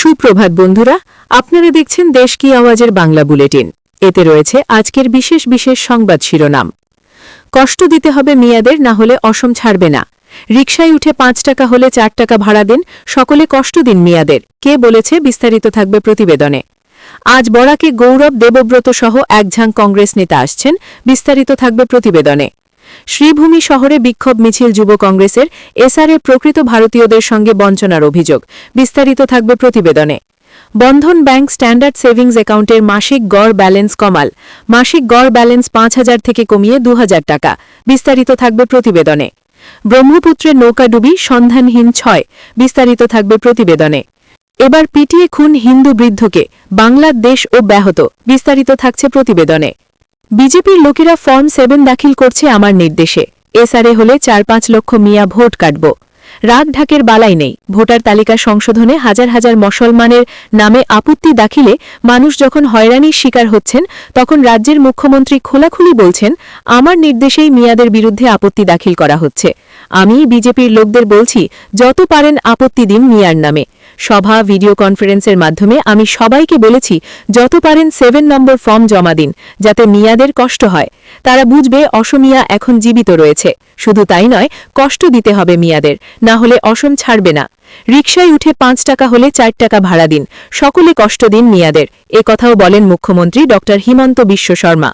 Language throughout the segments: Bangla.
সুপ্রভাত বন্ধুরা, আপনারা দেখছেন দেশ কি আওয়াজের বাংলা বুলেটিন। এতে রয়েছে আজকের বিশেষ বিশেষ সংবাদ শিরোনাম। কষ্ট দিতে হবে মেয়াদের, না হলে অসম ছাড়বে না। রিকশায় উঠে ৫ টাকা হলে ৪ টাকা ভাড়া দিন, সকলে কষ্ট দিন মেয়াদের। কে বলেছে? বিস্তারিত থাকবে প্রতিবেদনে। আজ বরাকে গৌরব দেবব্রত সহ একঝাঁক কংগ্রেস নেতা আসছেন, বিস্তারিত থাকবে প্রতিবেদনে। শ্রীভূমি শহরে বিক্ষোভ মিছিল যুব কংগ্রেসের, এসআরএ প্রকৃত ভারতীয়দের সঙ্গে বঞ্চনার অভিযোগ, বিস্তারিত থাকবে প্রতিবেদনে। বন্ধন ব্যাংক স্ট্যান্ডার্ড সেভিংস অ্যাকাউন্টের মাসিক গড় ব্যালেন্স কমাল, মাসিক গড় ব্যালেন্স ৫,০০০ থেকে কমিয়ে ২,০০০ টাকা, বিস্তারিত থাকবে প্রতিবেদনে। ব্রহ্মপুত্রের নৌকাডুবি সন্ধানহীন ৬, বিস্তারিত থাকবে প্রতিবেদনে। এবার পিটিয়ে খুন হিন্দু বৃদ্ধকে, বাংলাদেশ ও ব্যাহত, বিস্তারিত থাকছে প্রতিবেদনে। বিজেপির লোকেরা ফর্ম 7 দাখিল করছে আমার নির্দেশে, এসআরএ হলে ৪-৫ লক্ষ মিয়া ভোট কাটব। রাগ ঢাকের বালাই নেই, ভোটার তালিকা সংশোধনে হাজার হাজার মুসলমানের নামে আপত্তি দাখিলে মানুষ যখন হয়রানির শিকার হচ্ছেন, তখন রাজ্যের মুখ্যমন্ত্রী খোলাখুলি বলছেন আমার নির্দেশেই মিয়াদের বিরুদ্ধে আপত্তি দাখিল করা হচ্ছে। আমি বিজেপির লোকদের বলছি, যত পারেন আপত্তি দিন মিয়ার নামে। সভা ভিডিও কনফারেন্সের মাধ্যমে আমি সবাইকে বলেছি, যত পারেন 7 নম্বর ফর্ম জমা দিন, যাতে মিয়াদের কষ্ট হয়। তারা বুঝবে অসমিয়া এখন জীবিত রয়েছে। শুধু তাই নয়, কষ্ট দিতে হবে মিয়াদের, না হলে অসম ছাড়বে না। রিকশায় উঠে ৫ টাকা হলে ৪ টাকা ভাড়া দিন, সকলে কষ্ট দিন মিয়াদের, এ কথাও বলেন মুখ্যমন্ত্রী ড হিমন্ত বিশ্ব শর্মা।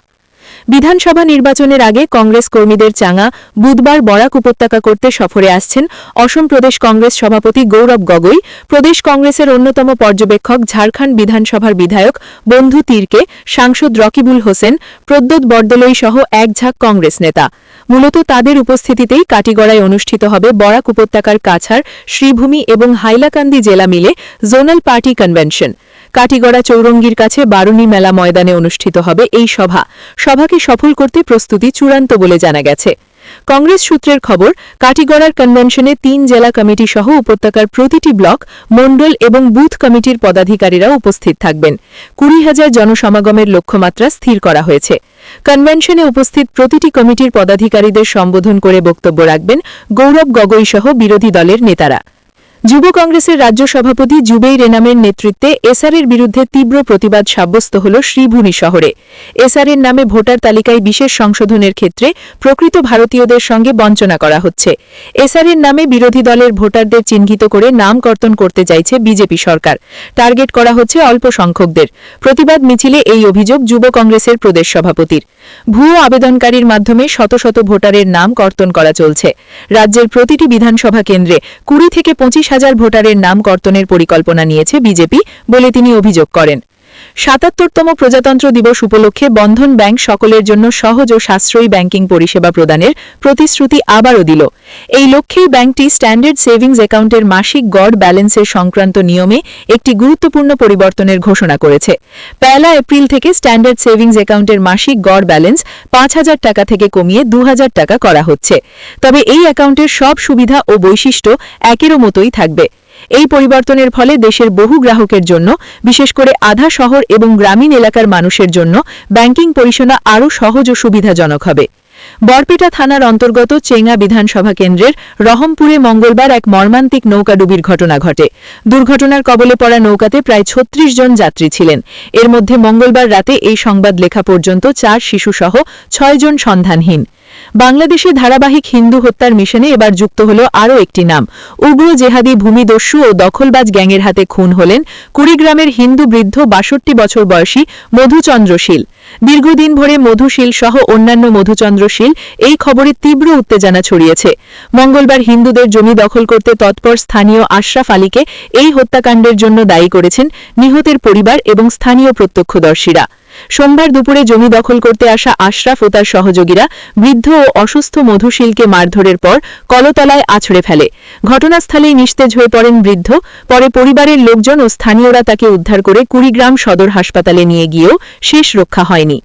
বিধানসভা নির্বাচনের আগে কংগ্রেস কর্মীদের চাঙা বুধবার বরাক উপত্যকা করতে সফরে আসছেন অসম প্রদেশ কংগ্রেস সভাপতি গৌরব গগৈ, প্রদেশ কংগ্রেসের অন্যতম পর্যবেক্ষক ঝাড়খণ্ড বিধানসভার বিধায়ক বন্ধু তীরকে, সাংসদ রকিবুল হোসেন, প্রদ্যোৎ বরদলৈ সহ একঝাঁক কংগ্রেস নেতা। মূলত তাদের উপস্থিতিতেই কাটিগড়ায় অনুষ্ঠিত হবে বরাক উপত্যকার কাছাড়, শ্রীভূমি এবং হাইলাকান্দি জেলা মিলে জোনাল পার্টি কনভেনশন। কাটিগড়া চৌরঙ্গীর কাছে বারুণী মেলা ময়দানে অনুষ্ঠিত হবে এই সভাকে সফল করতে প্রস্তুতি চূড়ান্ত বলে জানা গেছে। কংগ্রেস সূত্রের খবর, কাটিগড়ার কনভেনশনে ৩ জেলা কমিটি সহ উপত্যকার প্রতিটি ব্লক, মণ্ডল এবং বুথ কমিটির পদাধিকারীরা উপস্থিত থাকবেন। ২০,০০০ জনসমাগমের লক্ষ্যমাত্রা স্থির করা হয়েছে। কনভেনশনে উপস্থিত প্রতিটি কমিটির পদাধিকারীদের সম্বোধন করে বক্তব্য রাখবেন গৌরব গগৈ সহ বিরোধী দলের নেতারা। যুব কংগ্রেসের রাজ্য সভাপতি জুবেইর এনামের নেতৃত্বে এসআরএর বিরুদ্ধে তীব্র প্রতিবাদ সাব্যস্ত হল শ্রীভূমি শহরে। এসআরএর নামে ভোটার তালিকায় বিশেষ সংশোধনের ক্ষেত্রে প্রকৃত ভারতীয়দের সঙ্গে বঞ্চনা করা হচ্ছে। এসআরএর নামে বিরোধী দলের ভোটারদের চিহ্নিত করে নাম কর্তন করতে চাইছে বিজেপি সরকার। টার্গেট করা হচ্ছে অল্প সংখ্যকদের। প্রতিবাদ মিছিলে এই অভিযোগ যুব কংগ্রেসের প্রদেশ সভাপতির। ভুয়ো আবেদনকারীর মাধ্যমে শত শত ভোটারের নাম কর্তন করা চলছে। রাজ্যের প্রতিটি বিধানসভা কেন্দ্রে ২০ থেকে ২৫,০০০ ভোটারের নাম কর্তনের পরিকল্পনা নিয়েছে বিজেপি বলে তিনি অভিযোগ করেন। ৭৭তম প্রজাতন্ত্র দিবস উপলক্ষে বন্ধন ব্যাংক সকলের জন্য সহজ ও সাশ্রয়ী ব্যাংকিং পরিষেবা প্রদানের প্রতিশ্রুতি আবারও দিল। এই লক্ষ্যেই ব্যাংকটি স্ট্যান্ডার্ড সেভিংস অ্যাকাউন্টের মাসিক গড় ব্যালেন্সের সংক্রান্ত নিয়মে একটি গুরুত্বপূর্ণ পরিবর্তনের ঘোষণা করেছে। ১ এপ্রিল থেকে স্ট্যান্ডার্ড সেভিংস অ্যাকাউন্টের মাসিক গড় ব্যালেন্স ৫,০০০ টাকা থেকে কমিয়ে ২,০০০ টাকা করা হচ্ছে। তবে এই অ্যাকাউন্টের সব সুবিধা ও বৈশিষ্ট্য একেরও মতোই থাকবে। এই পরিবর্তনের ফলে দেশের বহু গ্রাহকের জন্য, বিশেষ করে আধা শহর এবং গ্রামীণ এলাকার মানুষের জন্য ব্যাংকিং পরিষেবা আরও সহজ ও সুবিধাজনক হবে। বরপেটা থানার অন্তর্গত চেঙ্গা বিধানসভা কেন্দ্রের রহমপুরে মঙ্গলবার এক মর্মান্তিক নৌকাডুবির ঘটনা ঘটে। দুর্ঘটনার কবলে পড়া নৌকাতে প্রায় ৩৬ জন যাত্রী ছিলেন। এর মধ্যে মঙ্গলবার রাতে এই সংবাদ লেখা পর্যন্ত ৪ শিশুসহ ৬ জন সন্ধানহীন। বাংলাদেশে ধারাবাহিক হিন্দু হত্যার মিশনে এবার যুক্ত হল আরও একটি নাম। উগ্র জেহাদি ভূমিদস্যু ও দখলবাজ গ্যাংয়ের হাতে খুন হলেন কুড়িগ্রামের হিন্দু বৃদ্ধ ৬২ বছর বয়সী মধুচন্দ্র শীল। দীর্ঘদিন ধরে মধুশীল সহ অন্যান্য মধুচন্দ্র শীল এই খবরে তীব্র উত্তেজনা ছড়িয়েছে। মঙ্গলবার হিন্দুদের জমি দখল করতে তৎপর স্থানীয় আশরাফ আলীকে এই হত্যাকাণ্ডের জন্য দায়ী করেছেন নিহতের পরিবার এবং স্থানীয় প্রত্যক্ষদর্শীরা। সোমবার দুপুরে জমি দখল করতে আসা আশরাফ ও তার সহযোগীরা বৃদ্ধ ও অসুস্থ মধুশীলকে মারধরের পর কলতলায় আছড়ে ফেলে। ঘটনাস্থলেই নিস্তেজ হয়ে পড়েন বৃদ্ধ। পরে পরিবারের লোকজন ও স্থানীয়রা তাকে উদ্ধার করে কুড়িগ্রাম সদর হাসপাতালে নিয়ে গিয়েও শেষ রক্ষা হয়নি।